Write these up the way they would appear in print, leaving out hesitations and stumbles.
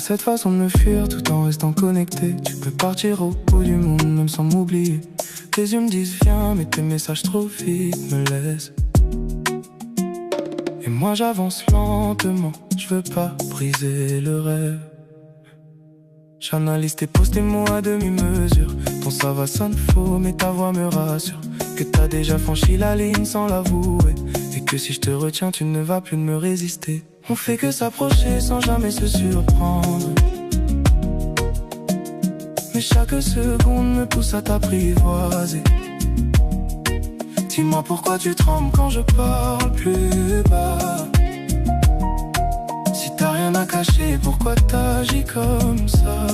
cette façon de me fuir tout en restant connecté. Tu peux partir au bout du monde même sans m'oublier. Tes yeux me disent viens, mais tes messages trop vite me laissent. Et moi j'avance lentement, je veux pas briser le rêve. J'analyse tes posts, tes mots à demi-mesure. Ton ça va sonne faux, mais ta voix me rassure. Que t'as déjà franchi la ligne sans l'avouer. Et que si je te retiens, tu ne vas plus me résister. On fait que s'approcher sans jamais se surprendre. Mais chaque seconde me pousse à t'apprivoiser. Dis-moi pourquoi tu trembles quand je parle plus bas. Si t'as rien à cacher, pourquoi t'agis comme ça?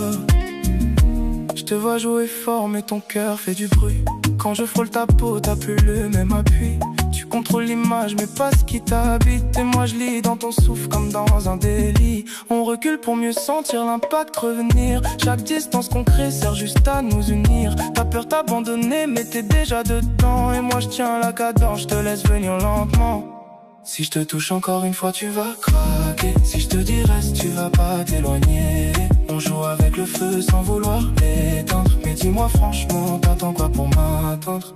Je te vois jouer fort mais ton cœur fait du bruit. Quand je frôle ta peau, t'as plus le même appui. Tu contrôles l'image mais pas ce qui t'habite. Et moi je lis dans ton souffle comme dans un délit. On recule pour mieux sentir l'impact revenir. Chaque distance qu'on crée sert juste à nous unir. T'as peur d'abandonner mais t'es déjà dedans. Et moi je tiens la cadence, je te laisse venir lentement. Si je te touche encore une fois tu vas craquer. Si je te dis reste tu vas pas t'éloigner. On joue avec le feu sans vouloir l'éteindre. Mais dis-moi franchement t'attends quoi pour m'attendre?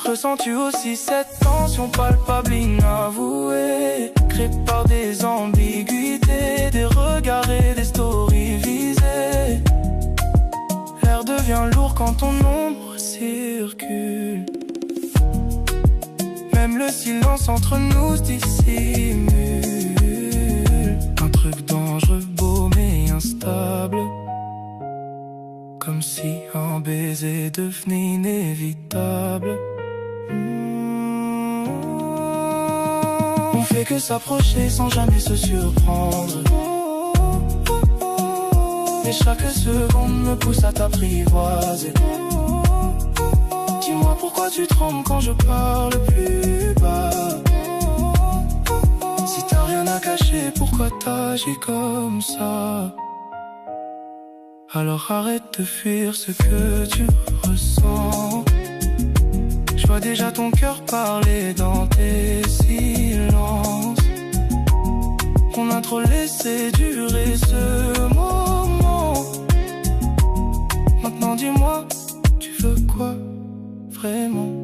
Ressens-tu aussi cette tension palpable inavouée, créée par des ambiguïtés, des regards et des stories visées? L'air devient lourd quand ton ombre circule. Même le silence entre nous se dissimule. Un truc dangereux, beau mais instable. Comme si un baiser devenait inévitable. On fait que s'approcher sans jamais se surprendre. Mais chaque seconde me pousse à t'apprivoiser. Dis-moi pourquoi tu trembles quand je parle plus bas. Si t'as rien à cacher, pourquoi t'agis comme ça? Alors arrête de fuir ce que tu ressens. Je vois déjà ton cœur parler dans tes silences. On a trop laissé durer ce moment. Maintenant dis-moi, tu veux quoi vraiment?